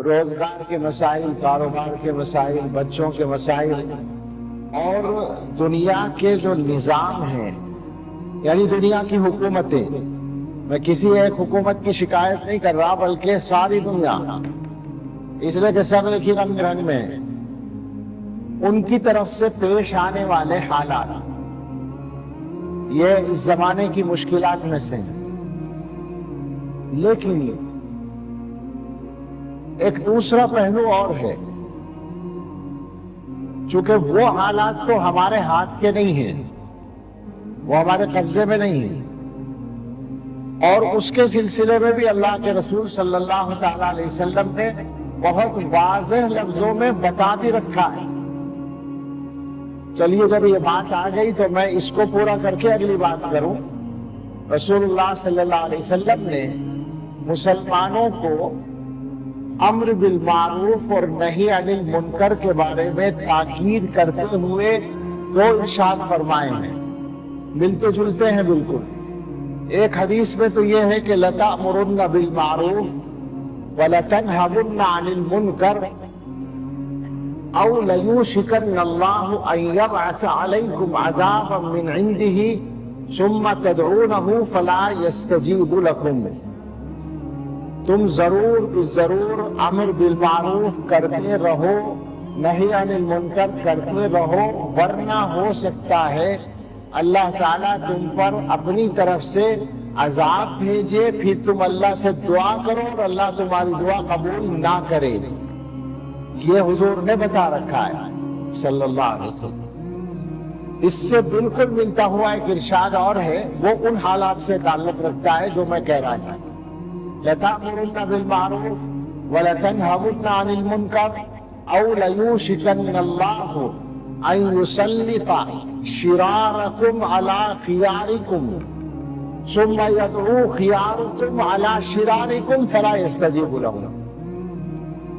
روزگار کے مسائل، کاروبار کے مسائل، بچوں کے مسائل اور دنیا کے جو نظام ہیں، یعنی دنیا کی حکومتیں، میں کسی ایک حکومت کی شکایت نہیں کر رہا بلکہ ساری دنیا، اس لیے کہ سب ایک ہی رنگ رنگ میں ہیں، ان کی طرف سے پیش آنے والے حالات یہ اس زمانے کی مشکلات میں سے ہیں۔ لیکن ایک دوسرا پہلو اور ہے، چونکہ وہ حالات تو ہمارے ہاتھ کے نہیں ہیں، وہ ہمارے قبضے میں نہیں ہیں، اور اس کے سلسلے میں بھی اللہ کے رسول صلی اللہ تعالی علیہ وسلم نے بہت واضح لفظوں میں بتا بھی رکھا ہے۔ چلیے جب یہ بات آ گئی تو میں اس کو پورا کر کے اگلی بات کروں۔ رسول اللہ صلی اللہ علیہ وسلم نے مسلمانوں کو امر بالمعروف اور نہی عن المنکر کے بارے میں تاکید کرتے ہوئے دو ارشاد فرمائے ہیں، ملتے جلتے ہیں بالکل۔ ایک حدیث میں تو یہ ہے کہ لَتَأْمُرُنَّ بِالْمَعْرُوفِ وَلَتَنْهَوُنَّ عَنِ الْمُنْكَرِ أَوْ لَيُوشِكَنَّ اللَّهُ أَنْ يَبْعَثَ عَلَيْكُمْ عَذَابًا مِنْ عِنْدِهِ ثُمَّ تَدْعُونَهُ فَلَا يَسْتَجِيبُ لَكُمْ۔ تم ضرور امر بالمعروف کرتے رہو، نہی عن المنکر کرتے رہو، ورنہ ہو سکتا ہے اللہ تعالیٰ تم پر اپنی طرف سے عذاب بھیجے، پھر تم اللہ سے دعا کرو اور اللہ تمہاری دعا قبول نہ کرے۔ یہ حضور نے بتا رکھا ہے صلی اللہ علیہ وسلم۔ اس سے بالکل ملتا ہوا ایک ارشاد اور ہے، وہ ان حالات سے تعلق رکھتا ہے جو میں کہہ رہا تھا۔ لَتَأْمُرُنَّ بِالْمَعْرُوفِ وَلَتَنْهَوُنَّ عَنِ الْمُنْكَرِ أَوْ لَيُوشِكَنَّ اللَّهُ أَنْ يُسَلِّطَ شِرَارَكُمْ عَلَى خِيَارِكُمْ ثُمَّ يَدْعُو خِيَارُكُمْ عَلَى شِرَارِكُمْ فَلَا يَسْتَجِيبُ لَهُمْ۔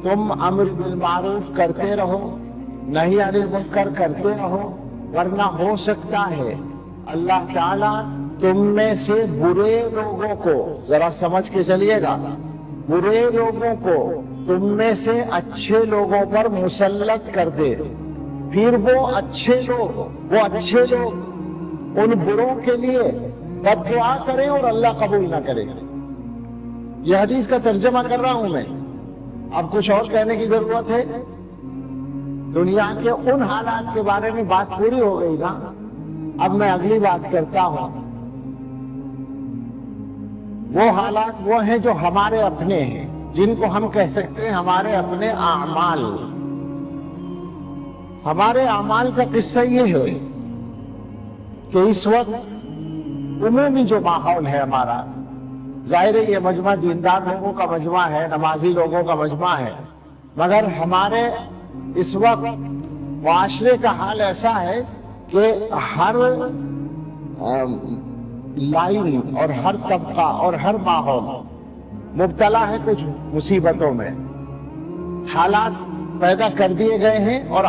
تم امر بالمعروف کرتے رہو، نہی عن المنکر کرتے رہو، ورنہ ہو سکتا ہے اللہ تعالیٰ تم میں سے برے لوگوں کو، ذرا سمجھ کے چلیے گا، برے لوگوں کو تم میں سے اچھے لوگوں پر مسلط کر دے، پھر وہ اچھے لوگ ان بروں کے لیے بد دعا کریں اور اللہ قبول نہ کرے۔ یہ حدیث کا ترجمہ کر رہا ہوں میں، اب کچھ اور کہنے کی ضرورت ہے؟ دنیا کے ان حالات کے بارے میں بات پوری ہو گئی نا، اب میں اگلی بات کرتا ہوں۔ وہ حالات وہ ہیں جو ہمارے اپنے ہیں، جن کو ہم کہہ سکتے ہیں ہمارے اپنے اعمال۔ ہمارے اعمال کا قصہ یہ ہے کہ اس وقت عمومی جو ماحول ہے ہمارا، ظاہر ہے یہ مجمع دیندار لوگوں کا مجمع ہے، نمازی لوگوں کا مجمع ہے، مگر ہمارے اس وقت معاشرے کا حال ایسا ہے کہ ہر لائن اور ہر طبقہ اور ہر ماحول مبتلا ہے کچھ مصیبتوں میں۔ حالات پیدا کر دیے گئے ہیں اور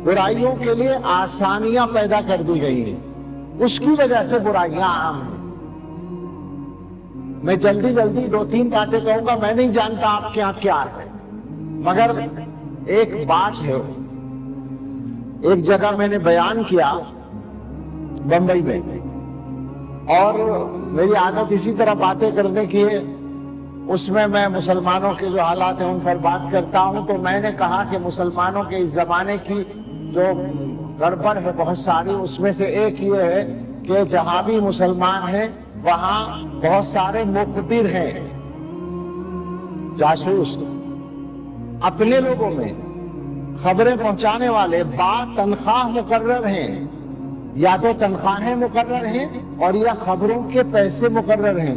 برائیوں کے لیے آسانیاں پیدا کر دی گئی ہیں، اس کی وجہ سے برائیاں عام ہیں۔ میں جلدی دو تین باتیں کہوں گا، میں نہیں جانتا آپ کے یہاں کیا ہے، مگر ایک بات ہے، ایک جگہ میں نے بیان کیا بمبئی میں، اور میری عادت اسی طرح باتیں کرنے کی ہے، اس میں مسلمانوں کے جو حالات ہیں ان پر بات کرتا ہوں۔ تو میں نے کہا کہ مسلمانوں کے اس زمانے کی جو گڑبڑ ہے بہت ساری، اس میں سے ایک یہ ہے کہ جہاں بھی مسلمان ہیں وہاں بہت سارے مخبر ہیں، جاسوس، اپنے لوگوں میں خبریں پہنچانے والے، تنخواہ مقرر ہیں، یا تو تنخواہیں مقرر ہیں اور یا خبروں کے پیسے مقرر ہیں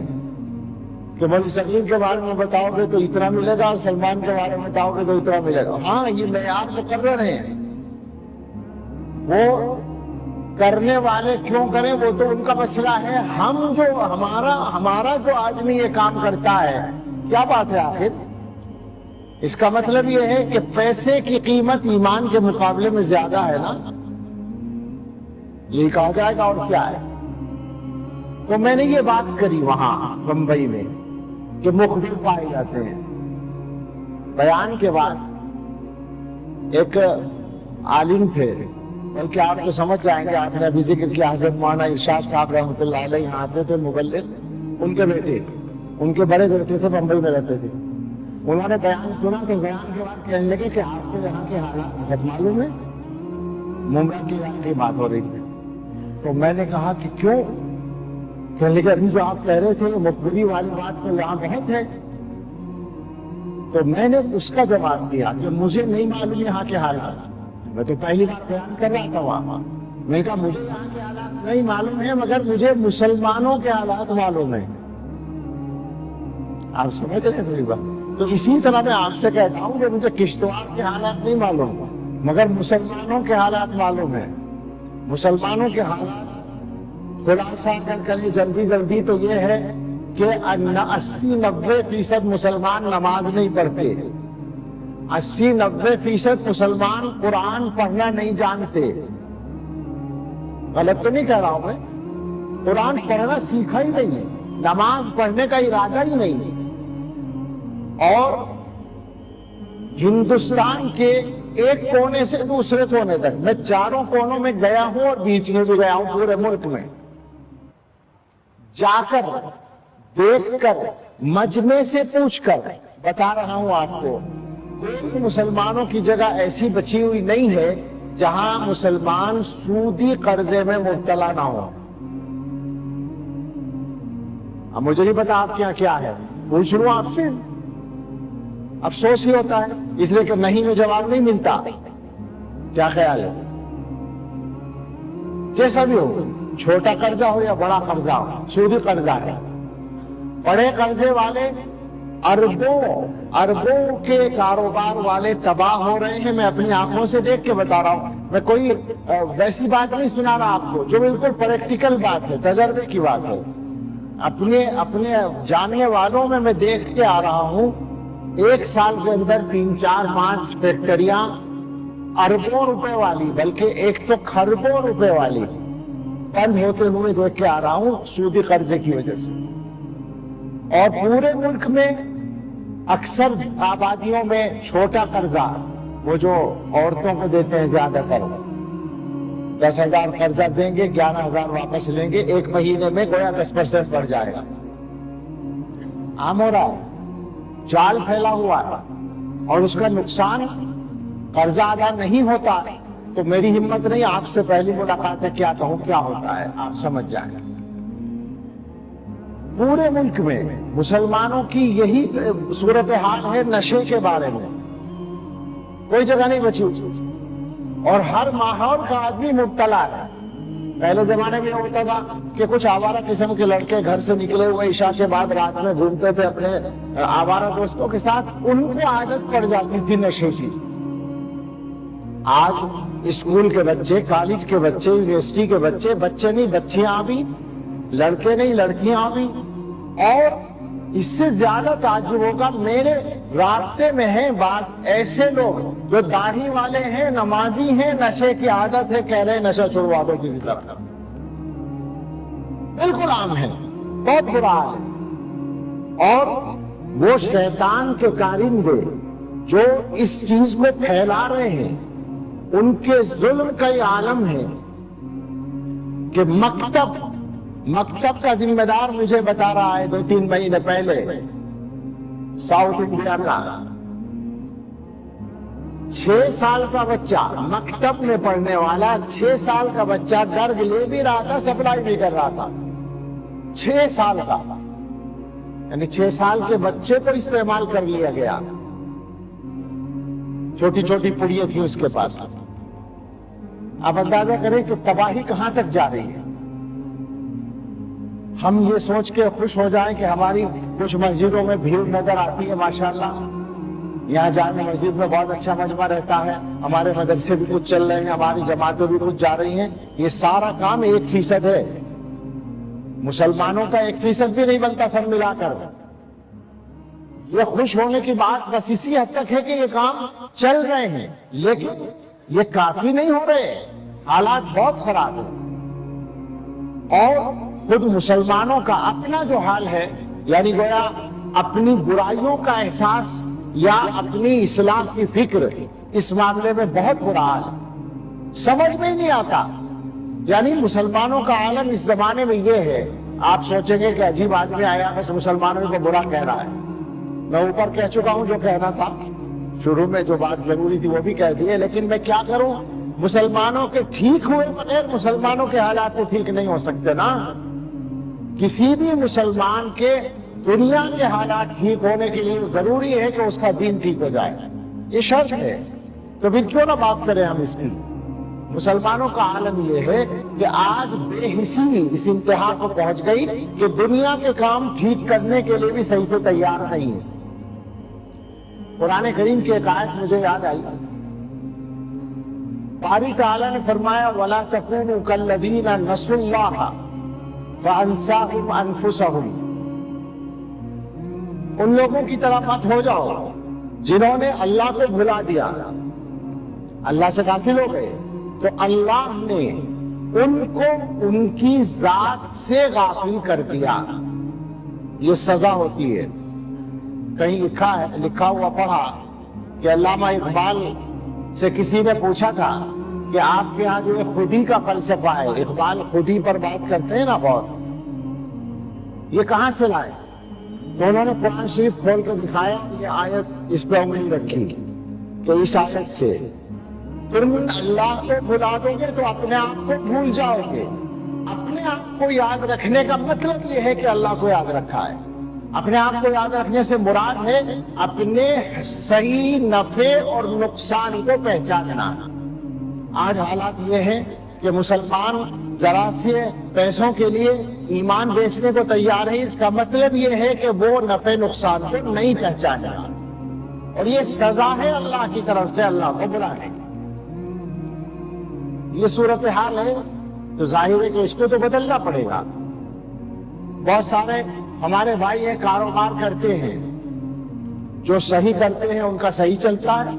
کہ بنی صغیر کے بارے میں بتاؤ گے تو اتنا ملے گا اور سلمان کے بارے میں بتاؤ گے تو اتنا ملے گا۔ ہاں، یہ معیار مقرر ہیں، وہ کرنے والے کیوں کریں وہ تو ان کا مسئلہ ہے۔ ہمارا جو آدمی یہ کام کرتا ہے، کیا بات ہے آخر؟ اس کا مطلب یہ ہے کہ پیسے کی قیمت ایمان کے مقابلے میں زیادہ ہے نا، یہ کہا جائے گا اور کیا ہے۔ تو میں نے یہ بات کری وہاں بمبئی میں کہ مخبر پائے جاتے ہیں، بیان کے بعد ایک عالم تھے، بلکہ آپ تو سمجھ جائیں گے، آپ نے ابھی ذکر کیا حضرت مولانا ارشاد صاحب رحمۃ اللہ علیہ یہاں آتے تھے مبلغ، ان کے بیٹے، ان کے بڑے بیٹے تھے، بمبئی میں رہتے تھے. انہوں نے بیان سنا تو بیان کے بعد کہنے لگے کہ آپ کو یہاں کے حالات بہت معلوم ہے. ممبئی کی یہاں کی بات ہو رہی تھی. تو میں نے کہا کہ کیوں؟ کہنے لگے ابھی جو آپ کہہ رہے تھے مقبری والی بات تو یہاں بہت ہے. تو میں نے اس کا جواب دیا کہ مجھے نہیں معلوم یہاں کے حالات، میں تو پہلی بار بیان کر رہا تھا وہاں. میں نے کہا مجھے یہاں کے حالات نہیں معلوم ہے، مگر مجھے مسلمانوں کے حالات معلوم ہیں. آپ سمجھ رہے ہیں میری بات؟ تو اسی طرح میں آپ سے کہتا ہوں کہ مجھے کشتواڑ کے حالات نہیں معلوم مگر مسلمانوں کے حالات معلوم ہیں. مسلمانوں کے حالات خلاصہ کریں جلدی جلدی تو یہ ہے کہ 80-90% مسلمان نماز نہیں پڑھتے، 80-90% مسلمان قرآن پڑھنا نہیں جانتے. غلط تو نہیں کہہ رہا ہوں میں؟ قرآن پڑھنا سیکھا ہی نہیں ہے، نماز پڑھنے کا ارادہ ہی نہیں ہے. اور ہندوستان کے ایک کونے سے دوسرے کونے تک میں چاروں کونوں میں گیا ہوں اور بیچ میں بھی گیا ہوں. پورے ملک میں جا کر دیکھ کر مجمع سے پوچھ کر بتا رہا ہوں آپ کو، کوئی مسلمانوں کی جگہ ایسی بچی ہوئی نہیں ہے جہاں مسلمان سودی قرضے میں مبتلا نہ ہو. اب مجھے نہیں پتا آپ کے یہاں کیا ہے، پوچھ لوں آپ سے. افسوس ہی ہوتا ہے اس لیے کہ نہیں میں جواب نہیں ملتا. کیا خیال ہے؟ جیسا بھی ہو، چھوٹا قرضہ ہو یا بڑا قرضہ ہو، سودی قرضہ ہے. بڑے قرضے والے اربوں کے کاروبار والے تباہ ہو رہے ہیں. میں اپنی آنکھوں سے دیکھ کے بتا رہا ہوں، میں کوئی ویسی بات نہیں سنا رہا آپ کو، جو بالکل پریکٹیکل بات ہے، تجربے کی بات ہے. اپنے جاننے والوں میں دیکھ کے آ رہا ہوں. ایک سال کے اندر 3-4-5 فیکٹریاں اربوں روپے والی، بلکہ ایک تو خربوں روپے والی بند ہوتے ہوئے دیکھ کے آ رہا ہوں سودی قرضے کی وجہ سے. اور پورے ملک میں اکثر آبادیوں میں چھوٹا قرضہ، وہ جو عورتوں کو دیتے ہیں زیادہ تر، 10,000 قرضہ دیں گے، 11,000 واپس لیں گے، ایک مہینے میں گویا 10% بڑھ جائے گا. عام ہو رہا ہے، جال پھیلا ہوا ہے. اور اس کا نقصان قرضہ ادا نہیں ہوتا. تو میری ہمت نہیں، آپ سے پہلی ملاقات ہے کیا کہوں کیا ہوتا ہے آپ سمجھ جائیں. پورے ملک میں مسلمانوں کی یہی صورتحال ہے. نشے کے بارے میں کوئی جگہ نہیں بچی، اور ہر ماحول کا آدمی مبتلا ہے. پہلے زمانے میں ہوتا تھا کہ کچھ آوارہ قسم کے لڑکے گھر سے نکلے ہوئے عشاء کے بعد رات میں گھومتے تھے اپنے آوارہ دوستوں کے ساتھ، ان کو عادت پڑ جاتی تھی نشے کی. آج اسکول کے بچے، کالج کے بچے، یونیورسٹی کے بچے نہیں بچیاں بھی، لڑکے نہیں لڑکیاں بھی. اور اس سے زیادہ تعجب ہوگا، میرے رابطے میں ہیں بعض ایسے لوگ جو داڑھی والے ہیں، نمازی ہیں، نشے کی عادت ہے، کہہ رہے نشہ چھڑوا دو کسی طرح. بالکل عام ہے، بہت برا حال ہے. اور وہ شیطان کے کارندے جو اس چیز کو پھیلا رہے ہیں، ان کے ظلم کا یہ عالم ہے کہ مکتب کا ذمہ دار مجھے بتا رہا ہے 2-3 مہینے پہلے، ساؤتھ انڈیا کا 6 سال کا بچہ، مکتب میں پڑھنے والا 6 سال کا بچہ ڈرگ لے بھی رہا تھا، سپلائی بھی کر رہا تھا. 6 سال کا، یعنی 6 سال کے بچے کو استعمال کر لیا گیا. چھوٹی چھوٹی پڑیاں تھی اس کے پاس. آپ اندازہ کریں کہ تباہی کہاں تک جا رہی ہے. ہم یہ سوچ کے خوش ہو جائیں کہ ہماری کچھ مسجدوں میں بھیڑ نظر آتی ہے، ماشاءاللہ یہاں جامع مسجد میں بہت اچھا مجمع رہتا ہے، ہمارے مدرسے بھی کچھ چل رہے ہیں، ہماری جماعتیں بھی کچھ جا رہی ہیں. یہ سارا کام 1% ہے، مسلمانوں کا 1% بھی نہیں بنتا سب ملا کر. یہ خوش ہونے کی بات بس اسی حد تک ہے کہ یہ کام چل رہے ہیں، لیکن یہ کافی نہیں ہو رہے، حالات بہت خراب ہیں. اور خود مسلمانوں کا اپنا جو حال ہے، یعنی گویا اپنی برائیوں کا احساس یا اپنی اصلاح کی فکر اس معاملے میں بہت برا ہے، سمجھ میں نہیں آتا۔ یعنی مسلمانوں کا عالم اس زمانے میں یہ ہے، آپ سوچیں گے کہ عجیب آدمی آیا بس مسلمانوں کو برا کہہ رہا ہے۔ میں اوپر کہہ چکا ہوں جو کہنا تھا، شروع میں جو بات ضروری تھی وہ بھی کہہ دی ہے، لیکن میں کیا کروں، مسلمانوں کے ٹھیک ہوئے بغیر مسلمانوں کے حالات تو ٹھیک نہیں ہو سکتے نا۔ کسی بھی مسلمان کے دنیا کے حالات ٹھیک ہونے کے لیے ضروری ہے کہ اس کا دین ٹھیک ہو جائے، یہ شرط ہے۔ تو پھر کیوں نہ بات کریں ہم اس کی۔ مسلمانوں کا عالم یہ ہے کہ آج بے حسی اس انتہا کو پہنچ گئی کہ دنیا کے کام ٹھیک کرنے کے لیے بھی صحیح سے تیار نہیں ہے۔ قرآن کریم کی ایک آیت مجھے یاد آئی، باری تعالیٰ نے فرمایا وَلَا تَكُونُوا كَالَّذِينَ نَسُوا اللَّهَ فَأَنسَاهُمْ أَنفُسَهُمْ، ان لوگوں کی طرح مت ہو جاؤ جنہوں نے اللہ کو بھلا دیا، اللہ سے غافل ہو گئے، تو اللہ نے ان کو ان کی ذات سے غافل کر دیا۔ یہ سزا ہوتی ہے۔ کہیں لکھا ہوا پڑھا کہ علامہ اقبال سے کسی نے پوچھا تھا کہ آپ کے ہاں جو خودی کا فلسفہ ہے، اقبال خودی پر بات کرتے ہیں نا بہت، یہ کہاں سے لائے؟ تو انہوں نے قرآن شریف کھول کے دکھایا، یہ آیت اس پہ انگلی رکھی کہ اس آیت سے تم اللہ کو بھلا دو گے تو اپنے آپ کو بھول جاؤ گے۔ اپنے آپ کو یاد رکھنے کا مطلب یہ ہے کہ اللہ کو یاد رکھا ہے۔ اپنے آپ کو یاد رکھنے سے مراد ہے اپنے صحیح نفع اور نقصان کو پہچاننا۔ آج حالات یہ ہیں کہ مسلمان ذرا سے پیسوں کے لیے ایمان بیچنے کو تیار ہے، اس کا مطلب یہ ہے کہ وہ نفع نقصان کو نہیں پہچانا، اور یہ سزا ہے اللہ کی طرف سے اللہ کو بلانے کی۔ یہ صورتحال ہے تو ظاہر ہے کہ اس کو تو بدلنا پڑے گا۔ بہت سارے ہمارے بھائی ہیں کاروبار کرتے ہیں، جو صحیح کرتے ہیں ان کا صحیح چلتا ہے،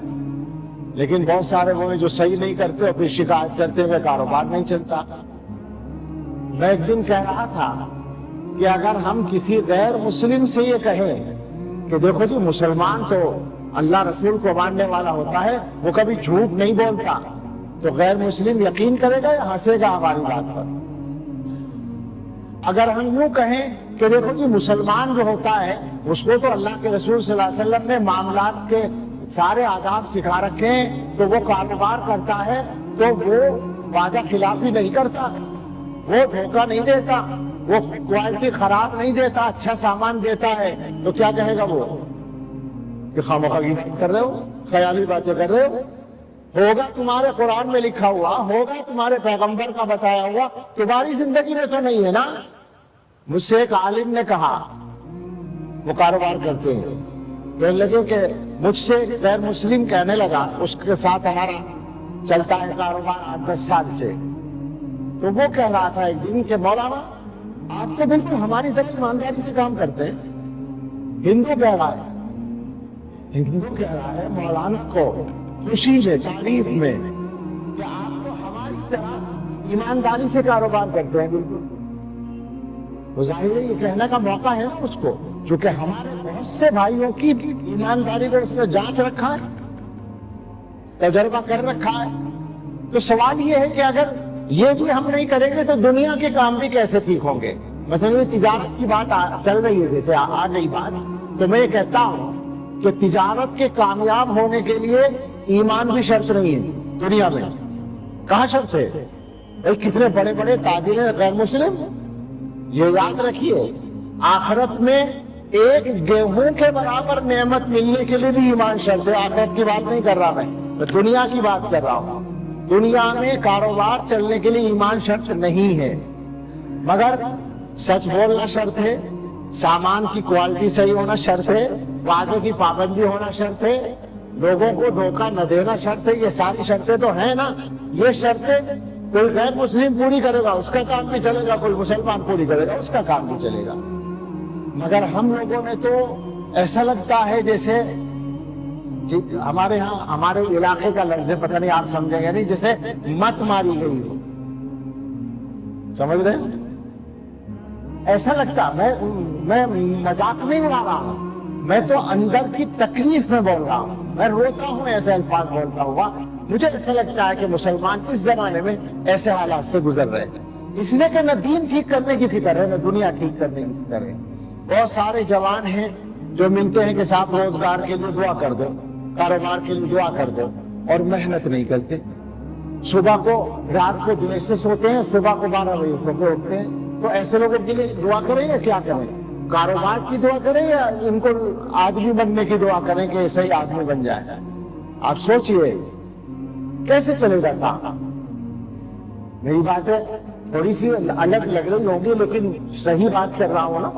لیکن بہت سارے وہ ہیں جو صحیح نہیں کرتے اور پھر شکایت کرتے ہوئے کاروبار نہیں چلتا۔ میں ایک دن کہہ رہا تھا کہ اگر ہم کسی غیر مسلم سے یہ کہیں کہ دیکھو جی مسلمان تو اللہ رسول کو ماننے والا ہوتا ہے، وہ کبھی جھوٹ نہیں بولتا، تو غیر مسلم یقین کرے گا یا ہنسے گا ہماری بات پر؟ اگر ہم یوں کہیں کہ دیکھو جی مسلمان جو ہوتا ہے اس کو تو اللہ کے رسول صلی اللہ علیہ وسلم نے معاملات کے سارے آداب سکھا رکھے ہیں، تو وہ کاروبار کرتا ہے تو وہ وعدہ خلافی نہیں کرتا، وہ دھوکہ نہیں دیتا، وہ کوالٹی خراب نہیں دیتا، اچھا سامان دیتا ہے، تو کیا کہے گا وہ کہ خواہ کر رہے ہو، خیالی باتیں کر رہے ہو؟ ہوگا تمہارے قرآن میں لکھا ہوا، ہوگا تمہارے پیغمبر کا بتایا ہوا، تمہاری زندگی میں تو نہیں ہے نا۔ مجھ سے ایک عالم نے کہا، وہ کاروبار کرتے ہیں، کہنے لگے کہ مجھ سے غیر مسلم کہنے لگا، اس کے ساتھ ہمارا چلتا ہے کاروبار 8-10 سال سے، تو وہ کہہ رہا تھا ایک دن کہ مولانا آپ تو بالکل ہماری طرح ایمانداری سے کام کرتے ہیں۔ ہندو کہہ رہا ہے مولانا کو خوشی میں، تعریف میں، کہ آپ تو ہماری طرح ایمانداری سے کاروبار کرتے ہیں۔ بالکل ظاہر ہے یہ کہنے کا موقع ہے نا اس کو، چونکہ ہمارے بہت سے بھائیوں کی ایمانداری کو اس نے جانچ رکھا ہے، تجربہ کر رکھا ہے۔ تو سوال یہ ہے کہ اگر یہ بھی ہم نہیں کریں گے تو دنیا کے کام بھی کیسے ٹھیک ہوں گے؟ مثلا یہ تجارت کی بات چل رہی ہے، جیسے آ گئی بات، تو میں یہ کہتا ہوں کہ تجارت کے کامیاب ہونے کے لیے ایمان بھی شرط نہیں ہے دنیا میں۔ کہاں شرط ہے؟ کتنے بڑے بڑے تاجر ہیں غیر مسلم، یہ یاد رکھیے آخرت میں ایک گیہوں کے برابر نعمت ملنے کے لیے بھی ایمان شرط ہے۔ آخرت کی بات نہیں کر رہا میں دنیا کی بات کر رہا ہوں۔ دنیا میں کاروبار چلنے کے لیے ایمان شرط نہیں ہے، مگر سچ بولنا شرط ہے، سامان کی کوالٹی صحیح ہونا شرط ہے، وعدوں کی پابندی ہونا شرط ہے، لوگوں کو دھوکہ نہ دینا شرط ہے۔ یہ ساری شرطیں تو ہیں نا، یہ شرطیں کوئی غیر مسلم پوری کرے گا اس کا کام بھی چلے گا، کوئی مسلمان پوری کرے گا اس کا کام بھی چلے گا۔ مگر ہم لوگوں نے تو ایسا لگتا ہے جیسے ہمارے ہاں ہمارے علاقے کا لفظ پتہ نہیں آپ سمجھیں گے نہیں، جیسے مت ماری گئی ہو، سمجھ رہے ہیں؟ ایسا لگتا، میں مذاق نہیں اڑا رہا ہوں، میں تو اندر کی تکلیف میں بول رہا ہوں، میں روتا ہوں ایسے الفاظ بولتا ہوا. مجھے ایسا لگتا ہے کہ مسلمان اس زمانے میں ایسے حالات سے گزر رہے ہیں، اس لیے کہ نہ دین ٹھیک کرنے کی فکر ہے، نہ دنیا ٹھیک کرنے کی فکر ہے. بہت سارے جوان ہیں جو ملتے ہیں کہ صاحب روزگار کے لیے دعا کر دو، کاروبار کے لیے دعا کر دو، اور محنت نہیں کرتے. صبح کو رات کو دیر سے سوتے ہیں، صبح کو 12 بجے سو کے اٹھتے ہیں. تو ایسے لوگوں کے لیے دعا کریں یا کیا کریں؟ کاروبار کی دعا کریں یا ان کو آدمی بننے کی دعا کریں کہ ایسا ہی آدمی بن جائے؟ آپ سوچئے کیسے چلے گا کام؟ میری بات ہے تھوڑی سی الگ لگ رہی ہوگی لیکن صحیح بات کر رہا ہوں نا.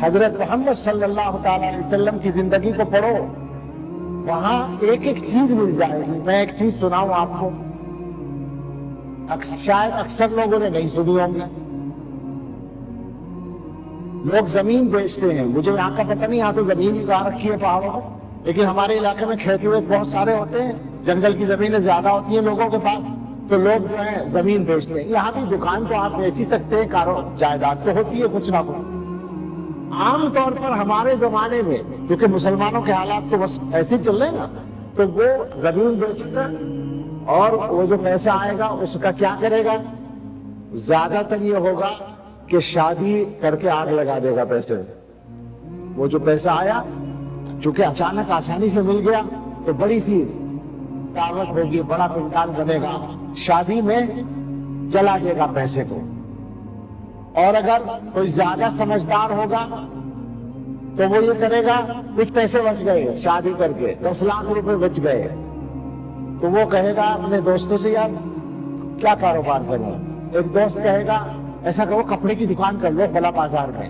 حضرت محمد صلی اللہ تعالی علیہ وسلم کی زندگی کو پڑھو، وہاں ایک ایک چیز مل جائے گی. میں ایک چیز سناؤں آپ کو، شاید اکثر لوگوں نے نہیں سنی ہوں گے. لوگ زمین بیچتے ہیں، مجھے یہاں کا پتہ نہیں، یہاں تو زمین ہی کہاں رکھی ہے پہاڑوں پر، لیکن ہمارے علاقے میں کھیت ہوئے بہت سارے ہوتے ہیں، جنگل کی زمینیں زیادہ ہوتی ہیں لوگوں کے پاس، تو لوگ جو ہے زمین بیچتے ہیں. یہاں بھی دکان تو آپ بیچ ہی سکتے ہیں، جائیداد تو ہوتی ہے کچھ نہ کچھ. عام طور پر ہمارے زمانے میں کیونکہ مسلمانوں کے حالات تو بس ایسے چل رہے ہیں نا، تو وہ زمین بیچے گا اور وہ جو پیسہ آئے گا اس کا کیا کرے گا؟ زیادہ تر یہ ہوگا کہ شادی کر کے آگ لگا دے گا پیسے سے. وہ جو پیسہ آیا چونکہ اچانک آسانی سے مل گیا تو بڑی سی دعوت ہوگی، بڑا پنڈال بنے گا، شادی میں جلا دے گا پیسے کو. اور اگر کوئی زیادہ سمجھدار ہوگا تو وہ یہ کرے گا، کچھ پیسے بچ گئے شادی کر کے، 10 لاکھ روپے بچ گئے، تو وہ کہے گا اپنے دوستوں سے یار کیا کاروبار کروں. ایک دوست کہے گا ایسا کرو کپڑے کی دکان کر لو فلاں بازار میں.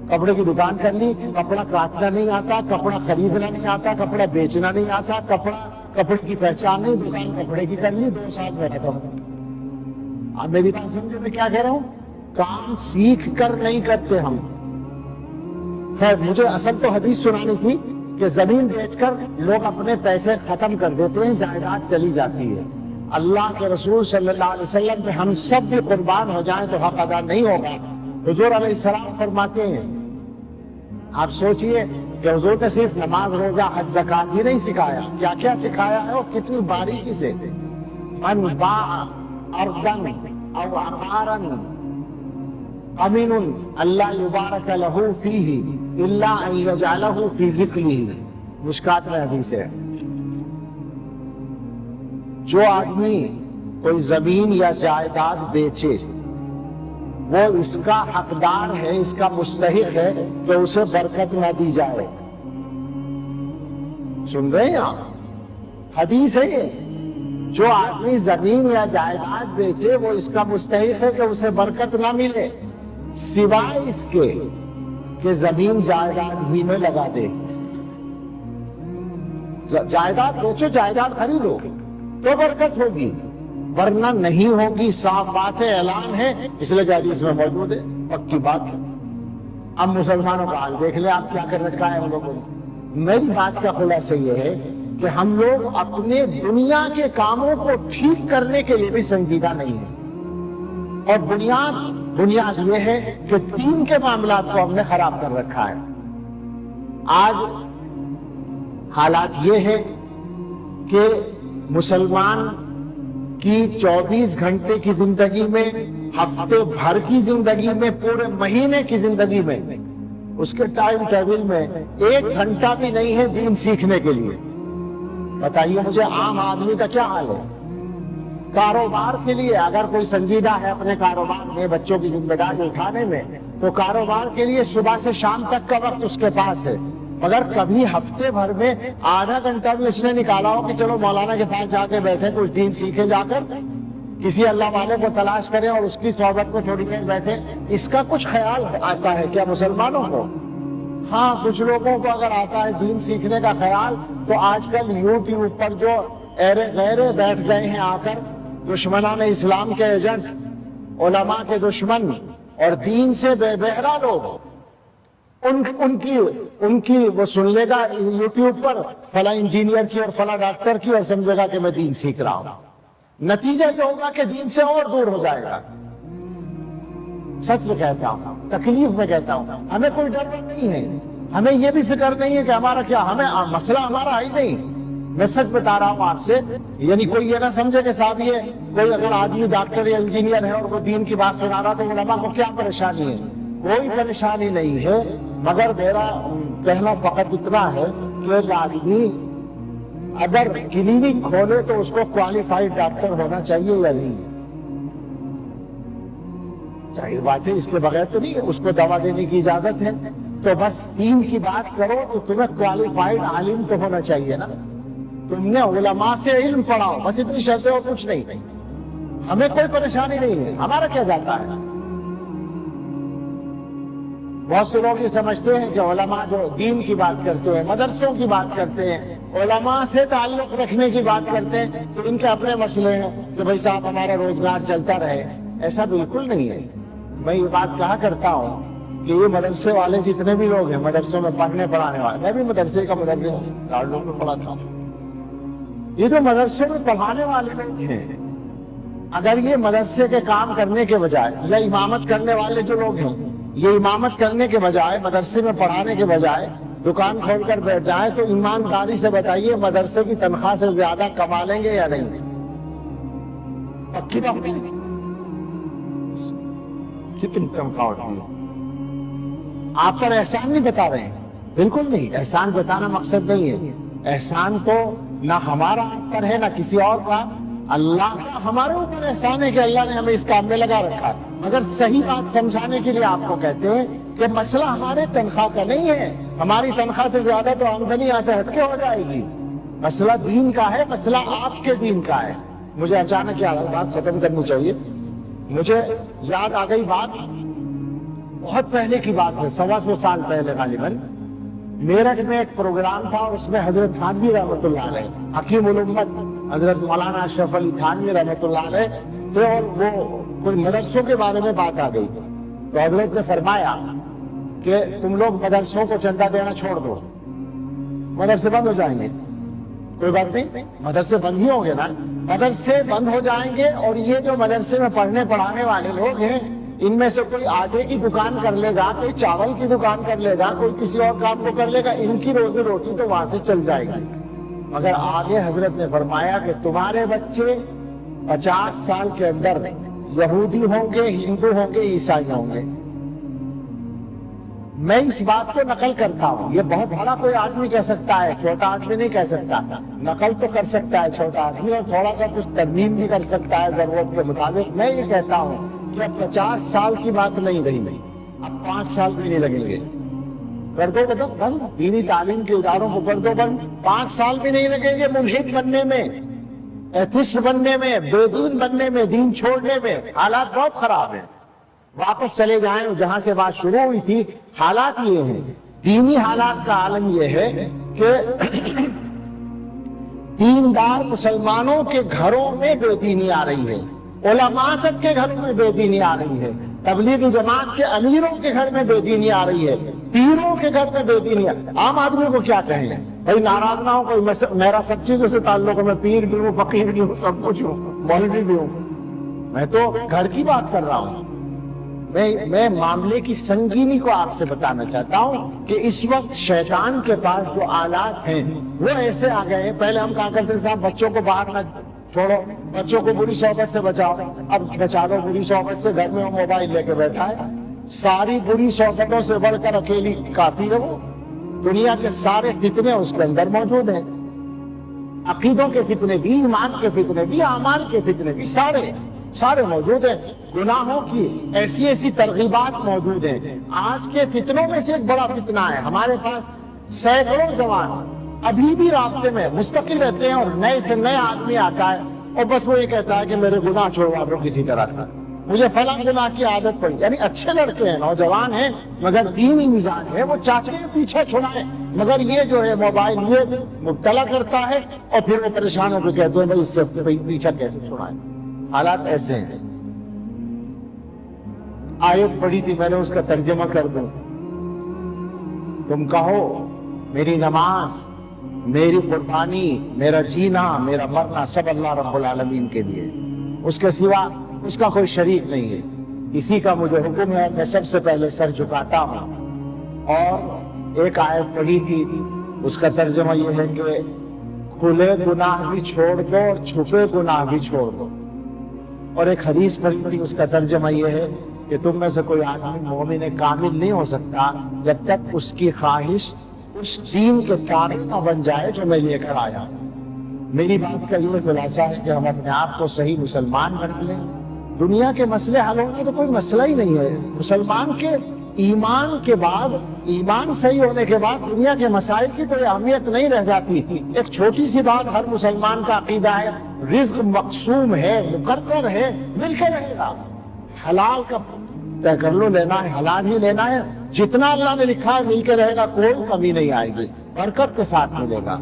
کپڑے کی دکان کر لی، کپڑا کاٹنا نہیں آتا، کپڑا خریدنا نہیں آتا، کپڑا بیچنا نہیں آتا، کپڑے کی پہچان نہیں، دکان کپڑے کی کر لی، 2 سال میں ختم. آپ میری بات سمجھے میں کیا کہہ رہا ہوں؟ کام سیکھ کر نہیں کرتے ہم. خیر مجھے اصل تو حدیث سنانی تھی کہ زمین بیچ کر لوگ اپنے پیسے ختم کر دیتے ہیں، جائیداد چلی جاتی ہے. اللہ کے رسول صلی اللہ علیہ وسلم پہ ہم سب بھی قربان ہو جائیں تو حق ادا نہیں ہوگا. حضور علیہ السلام فرماتے ہیں، آپ سوچئے کہ حضور نے صرف نماز روزہ حج زکات ہی نہیں سکھایا، کیا کیا سکھایا ہے اور کتنی باریکی سے. من باع ارضا او عقارا امین اللہ یبارک لہ فیہ الا ان یجعلہ فی غفلہ. مشکات میں حدیث ہے. جو آدمی کوئی زمین یا جائیداد بیچے وہ اس کا حقدار ہے، اس کا مستحق ہے کہ اسے برکت نہ دی جائے. سن رہے ہیں آپ؟ حدیث ہے یہ. جو آدمی زمین یا جائیداد بیچے وہ اس کا مستحق ہے کہ اسے برکت نہ ملے، سوائے اس کے کہ زمین جائیداد ہی میں لگا دے. جائیداد بیچو، جائیداد خریدو تو برکت ہوگی، ورنہ نہیں ہوگی. صاف بات ہے، اعلان ہے، اس لیے حدیث میں موجود ہے، پکی بات ہے. اب مسلمانوں کا حال دیکھ لیں آپ کیا کر رکھا ہے ہم لوگوں نے. میری بات کا خلاصہ یہ ہے کہ ہم لوگ اپنے دنیا کے کاموں کو ٹھیک کرنے کے لیے بھی سنجیدہ نہیں ہیں، اور بنیاد یہ ہے کہ دین کے معاملات کو ہم نے خراب کر رکھا ہے. آج حالات یہ ہے کہ مسلمان کی 24 گھنٹے کی زندگی میں، ہفتے بھر کی زندگی میں، پورے مہینے کی زندگی میں اس کے ٹائم ٹیبل میں 1 گھنٹہ بھی نہیں ہے دین سیکھنے کے لیے. بتائیے مجھے عام آدمی کا کیا حال ہے؟ کاروبار کے لیے اگر کوئی سنجیدہ ہے اپنے کاروبار میں، بچوں کی ذمہ داری اٹھانے میں، تو کاروبار کے لیے صبح سے شام تک کا وقت اس کے پاس ہے. مگر کبھی ہفتے بھر میں آدھا گھنٹہ بھی اس نے نکالا ہو کہ چلو مولانا کے پاس جا کے بیٹھے، کچھ دین سیکھے، جا کر کسی اللہ والے کو تلاش کریں اور اس کی صحبت میں تھوڑی دیر بیٹھے، اس کا کچھ خیال آتا ہے کیا مسلمانوں کو؟ ہاں کچھ لوگوں کو اگر آتا ہے دین سیکھنے کا خیال، تو آج کل یوٹیوب پر جو ایرے غیرے بیٹھ گئے ہیں آ کر، دشمنان اسلام کے ایجنٹ، علماء کے دشمن اور دین سے بے بہرا لوگ، ان کی وہ سن لے گا یوٹیوب پر فلاں انجینئر کی اور فلاں ڈاکٹر کی، اور سمجھے گا کہ میں دین سیکھ رہا ہوں. نتیجہ یہ ہوگا کہ دین سے اور دور ہو جائے گا. سچ میں کہتا ہوں، تکلیف میں کہتا ہوں، ہمیں کوئی ڈر نہیں ہے، ہمیں یہ بھی فکر نہیں ہے کہ ہمارا کیا، ہمیں مسئلہ ہمارا ہی نہیں۔ میں سچ بتا رہا ہوں آپ سے، یعنی کوئی یہ نہ سمجھے کہ صاحب یہ کوئی اگر آدمی ڈاکٹر یا انجینئر ہے اور وہ دین کی بات سنا رہا تو علماء کو کیا پریشانی ہے، کوئی پریشانی نہیں ہے، مگر میرا کہنا فقط اتنا ہے کہ ایک آدمی اگر کلینک کھولے تو اس کو کوالیفائڈ ڈاکٹر ہونا چاہیے یا نہیں؟ ظاہر بات ہے اس کے بغیر تو نہیں ہے، اس کو دوا دینے کی اجازت ہے، تو بس دین کی بات کرو تو تمہیں کوالیفائڈ عالم تو ہونا چاہیے نا، تم نے علماء سے علم پڑھاؤ، بس اتنی شرطیں اور کچھ نہیں، ہمیں کوئی پریشانی نہیں ہے، ہمارا کیا جاتا ہے۔ بہت سے لوگ یہ سمجھتے ہیں کہ علماء جو دین کی بات کرتے ہیں، مدرسوں کی بات کرتے ہیں، علماء سے تعلق رکھنے کی بات کرتے ہیں تو ان کے اپنے مسئلے ہیں کہ بھائی صاحب ہمارا روزگار چلتا رہے، ایسا بالکل نہیں ہے۔ میں یہ بات کہا کرتا ہوں کہ یہ مدرسے والے جتنے بھی لوگ ہیں، مدرسوں میں پڑھنے پڑھانے والے، میں بھی مدرسے کا مدرس دارالعلوم میں پڑھا تھا، یہ جو مدرسے میں پڑھانے والے لوگ ہیں، اگر یہ مدرسے کے کام کرنے کے بجائے یا امامت کرنے والے جو لوگ ہیں، یہ امامت کرنے کے بجائے، مدرسے میں پڑھانے کے بجائے دکان کھول کر بیٹھ جائیں تو ایمانداری سے بتائیے مدرسے کی تنخواہ سے زیادہ کما لیں گے یا نہیں؟ پکی بات نہیں، کتنی تنخواہ ہوتی ہے؟ آپ پر احسان نہیں بتا رہے ہیں، بالکل نہیں، احسان بتانا مقصد نہیں ہے، احسان تو نہ ہمارا آپ پر ہے نہ کسی اور کا، اللہ کا ہمارے اوپر احسان ہے کہ اللہ نے ہمیں اس کام میں لگا رکھا ہے، مگر صحیح بات سمجھانے کے لیے آپ کو کہتے ہیں کہ مسئلہ ہمارے تنخواہ کا نہیں ہے، ہماری تنخواہ سے زیادہ تو آمدنی یہاں سے ہٹ کے ہو جائے گی، مسئلہ دین کا ہے، مسئلہ آپ کے دین کا ہے۔ مجھے اچانک یہ بات ختم کرنی چاہیے، مجھے یاد آ گئی بات، بہت پہلے کی بات ہے، 125 سال پہلے غالباً میرٹھ میں ایک پروگرام تھا، اس میں حضرت تھانوی رحمۃ اللہ علیہ، حکیم الامت حضرت مولانا اشرف علی تھانوی رحمۃ اللہ علیہ تھے، اور وہ کوئی مدرسوں کے بارے میں بات آ گئی تو حضرت نے فرمایا کہ تم لوگ مدرسوں کو چندہ دینا چھوڑ دو، مدرسے بند ہو جائیں گے۔ کوئی بات نہیں، مدرسے بند ہی ہوں گے نا، مدرسے بند ہو جائیں گے، اور یہ جو مدرسے میں پڑھنے پڑھانے والے لوگ ہیں ان میں سے کوئی آٹے کی دکان کر لے گا، کوئی چاول کی دکان کر لے گا، کوئی کسی اور کام کو کر لے گا، ان کی روزی روٹی تو وہاں سے چل جائے گی۔ مگر آگے حضرت نے فرمایا کہ تمہارے بچے 50 سال کے اندر یہودی ہوں گے، ہندو ہوں گے، عیسائی ہوں گے۔ میں اس بات کو نقل کرتا ہوں، یہ بہت بڑا کوئی آدمی کہہ سکتا ہے، چھوٹا آدمی نہیں کہہ سکتا، نقل تو کر سکتا ہے چھوٹا آدمی، اور تھوڑا سا کچھ ترمیم بھی کر سکتا ہے ضرورت کے مطابق۔ میں یہ کہتا ہوں کہ اب 50 سال کی بات نہیں رہی، اب 5 سال بھی نہیں لگیں گے، کر دو بیٹا بند، دینی تعلیم کے اداروں کو کر دو بند، 5 سال بھی نہیں لگیں گے ملحد بننے میں، ایتھسٹ بننے میں، بے دین بننے میں، دین چھوڑنے میں۔ حالات بہت خراب ہیں، واپس چلے جائیں جہاں سے بات شروع ہوئی تھی۔ حالات یہ ہیں، دینی حالات کا عالم یہ ہے کہ دیندار مسلمانوں کے گھروں میں بے دینی آ رہی ہے، علماء تک کے گھروں میں بے دینی آ رہی ہے، تبلیغی جماعت کے امیروں کے گھر میں بے دینی آ رہی ہے، پیروں کے گھر میں بے دینی آ رہی ہے۔ عام آدمی کو کیا کہیں گے؟ بھائی ناراض نہ ہو کوئی، میرا سب چیزوں سے تعلق ہے، میں پیر بھی ہوں، فقیر بھی ہوں، سب کچھ ہوں، مولوی بھی ہوں، میں تو گھر کی بات کر رہا ہوں۔ میں معاملے کی سنگینی کو آپ سے بتانا چاہتا ہوں کہ اس وقت شیطان کے پاس جو آلات ہیں وہ ایسے آ گئے ہیں۔ پہلے ہم کہا کرتے صاحب بچوں کو باہر نہ چھوڑو، بچوں کو بری صحبت سے بچاؤ، اب بچا دو بری صحبت سے، گھر میں وہ موبائل لے کے بیٹھا ہے، ساری بری صحبتوں سے بڑھ کر اکیلی کافی ہے وہ، دنیا کے سارے فتنے اس کے اندر موجود ہیں، عقیدوں کے فتنے بھی، ایمان کے فتنے بھی، اعمال کے فتنے بھی، سارے موجود ہیں، گناہوں کی ایسی ایسی ترغیبات موجود ہیں۔ آج کے فتنوں میں سے ایک بڑا فتنہ ہے، ہمارے پاس سینکڑوں جوان ابھی بھی رابطے میں مستقل رہتے ہیں، اور نئے سے نئے آدمی آتا ہے اور بس وہ یہ کہتا ہے کہ میرے گناہ چھوڑوا دو کسی طرح سے، مجھے فلاں گناہ کی عادت پڑی۔ یعنی اچھے لڑکے ہیں، نوجوان ہیں، مگر دینی مزاج ہے، وہ چاہتے ہیں پیچھے چھڑائیں، مگر یہ جو ہے موبائل یہ مبتلا کرتا ہے، اور پھر وہ پریشان ہو کے کہتے ہیں بھائی اس سے پیچھا کیسے چھڑائیں۔ حالات ایسے ہیں۔ آیت پڑھی تھی میں نے، اس کا ترجمہ کر دوں، تم کہو میری نماز، میری قربانی، میرا جینا، میرا مرنا سب اللہ رب العالمین کے لیے، اس کے سوا اس کا کوئی شریک نہیں ہے۔ اسی کا مجھے حکم ہے، میں سب سے پہلے سر جھکاتا ہوں۔ اور ایک آیت پڑھی تھی، اس کا ترجمہ یہ ہے کہ کھلے گناہ بھی چھوڑ دو اور چھپے گناہ بھی چھوڑ دو۔ اور ایک حدیث پڑھی تھی، اس کا ترجمہ یہ ہے کہ تم میں سے کوئی آدمی مومن کامل نہیں ہو سکتا جب تک اس کی خواہش اس دین کے تابع نہ بن جائے جو میں لے کر آیا۔ میری بات کا یہ خلاصہ ہے کہ ہم اپنے آپ کو صحیح مسلمان بنا لیں۔ دنیا کے مسئلے حل ہونے تو کوئی مسئلہ ہی نہیں ہے۔ مسلمان کے ایمان کے بعد، ایمان صحیح ہونے کے بعد دنیا کے مسائل کی کوئی اہمیت نہیں رہ جاتی۔ ایک چھوٹی سی بات ہر مسلمان کا عقیدہ ہے، رزق مقسوم ہے، مقرر ہے، مل کے رہے گا۔ حلال کا طے کر لو، لینا ہے حلال ہی لینا ہے، جتنا اللہ نے لکھا ہے مل کے رہے گا، کوئی کمی نہیں آئے گی، برکت کے ساتھ ملے گا۔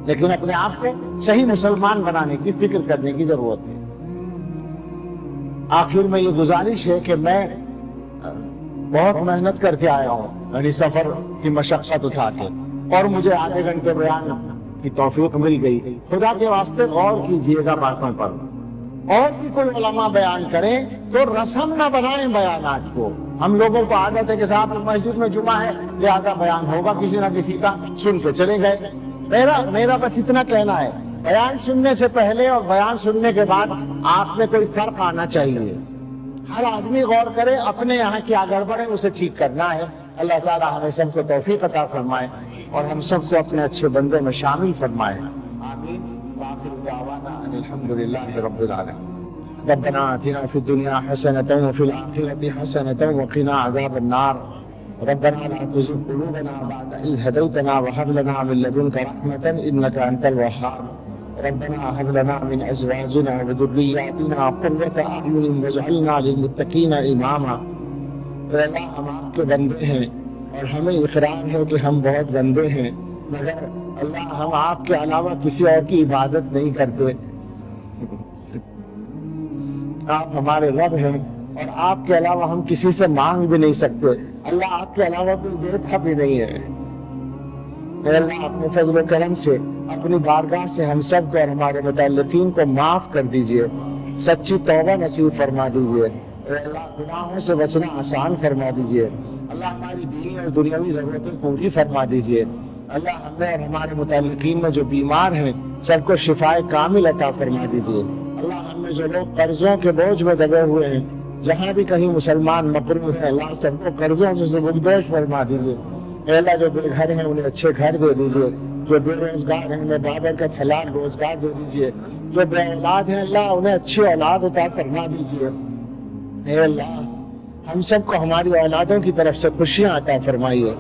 لیکن اپنے آپ کو صحیح مسلمان بنانے کی فکر کرنے کی ضرورت ہے۔ آخر میں یہ گزارش ہے کہ میں بہت محنت کر کے آیا ہوں، یعنی سفر کی مشقت اٹھا کے، اور مجھے آدھے گھنٹے بیان کی توفیق مل گئی۔ خدا کے واسطے غور کیجئے گا باتوں پر، اور بھی کوئی علماء بیان کریں تو رسم نہ بنائیں بیانات کو۔ ہم لوگوں کو عادت ہے کہ صاحب مسجد میں جمعہ ہے لہذا بیان ہوگا کسی نہ کسی کا، سن کے چلے گئے۔ میرا بس اتنا کہنا ہے، بیان سننے سے پہلے اور بیان سننے کے بعد آپ میں کوئی فرق آنا چاہیے۔ ہر آدمی غور کرے اپنے یہاں کیا گڑبڑ ہے، اسے ٹھیک کرنا ہے۔ اللہ تعالیٰ ہمیں سب کو توفیق عطا فرمائے اور ہم سب کو اپنے اچھے بندے میں شامل فرمائے۔ آمین۔ وآخر دعوانا ان الحمدللہ رب العالمین۔ ربنا آتنا فی الدنیا حسنۃ وفی الآخرۃ حسنۃ وقنا عذاب النار۔ ربنا لا تزغ قلوبنا بعد إذ هديتنا وهب لنا من لدنك رحمة إنك أنت الوهاب۔ ربنا هب لنا من أزواجنا وذرياتنا قرة أعين واجعلنا للمتقين إماما۔ اے اللہ، ہم آپ کے بندے ہیں اور ہمیں اقرار ہے کہ ہم بہت گندے ہیں، مگر اللہ ہم آپ کے علاوہ کسی اور کی عبادت نہیں کرتے۔ آپ ہمارے رب ہیں اور آپ کے علاوہ ہم کسی سے مانگ بھی نہیں سکتے۔ اللہ آپ کے علاوہ کوئی دیتا بھی نہیں ہے۔ اے اللہ، اپنے فضل و کرم سے اپنی بارگاہ سے ہم سب کو اور ہمارے متعلقین کو معاف کر دیجئے، سچی توبہ نصیب فرما دیجئے۔ اے اللہ، گناہوں سے بچنا آسان فرما دیجئے۔ اللہ، ہماری دینی اور دنیاوی ضرورتیں پوری فرما دیجئے۔ اللہ، ہمیں اور ہمارے متعلقین میں جو بیمار ہیں سب کو شفائے کامل عطا فرما دیجئے۔ اللہ، ہم میں جو لوگ قرضوں کے بوجھ میں دبے ہوئے ہیں، جہاں بھی کہیں مسلمان مقروض ہیں، اللہ سب کو قرضوں سے مقدوش فرما دیجئے۔ اے اللہ، جو بے گھر ہیں انہیں اچھے گھر دے دیجئے، جو بے روزگار ہیں انہیں بابرکت حلال روزگار دے دیجئے، جو بے اولاد ہیں اللہ انہیں اچھی اولاد عطا فرما دیجئے۔ اے اللہ، ہم سب کو ہماری اولادوں کی طرف سے خوشیاں عطا فرمائیے۔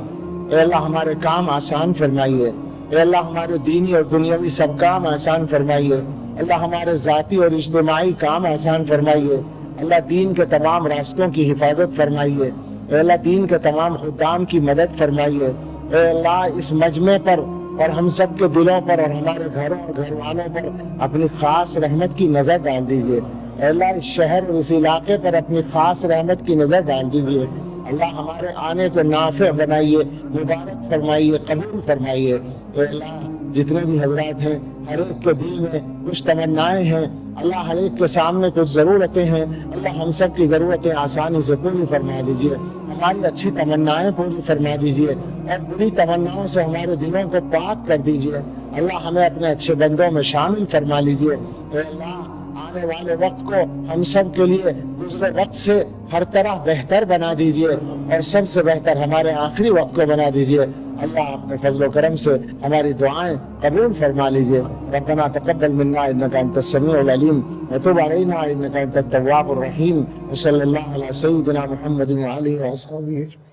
اے اللہ، ہمارے کام آسان فرمائیے۔ اے اللہ، ہمارے دینی اور دنیاوی سب کام آسان فرمائیے۔ اللہ، ہمارے ذاتی اور اجتماعی کام آسان فرمائیے۔ اللہ، دین کے تمام راستوں کی حفاظت فرمائیے۔ اے اللہ، دین کے تمام خدام کی مدد فرمائیے۔ اے اللہ، اس مجمع پر اور ہم سب کے دلوں پر اور ہمارے گھروں اور گھر والوں پر اپنی خاص رحمت کی نظر ڈال دیجیے۔ اے اللہ، اس شہر اور اس علاقے پر اپنی خاص رحمت کی نظر ڈال دیجیے۔ اللہ، ہمارے آنے کو نافع بنائیے، مبارک فرمائیے، قبول فرمائیے۔ اے اللہ، جتنے بھی حضرات ہیں ہر ایک کے دل میں کچھ تمنائیں ہیں، اللہ ہر ایک کے سامنے کچھ ضرورتیں ہیں، اللہ ہم سب کی ضرورتیں آسانی سے پوری فرما دیجیے۔ ہماری اچھی تمنائیں پوری فرما دیجیے اور بری تمناؤں سے ہمارے دلوں کو پاک کر دیجیے۔ اللہ، ہمیں اپنے اچھے بندوں میں شامل فرما لیجیے۔ اے اللہ، آنے والے وقت کو ہم سب کے لیے گزرے وقت سے ہر طرح بہتر بنا دیجیے اور سب سے بہتر ہمارے آخری وقت کو بنا دیجیے۔ اللہ، اپنے فضل و کرم سے ہماری دعائیں قبول فرما لیجیے۔ ربنا تقبل منا انك انت السميع العليم وتب علينا انك انت التواب الرحيم وصلى الله على سيدنا محمد وعلى اله وصحبه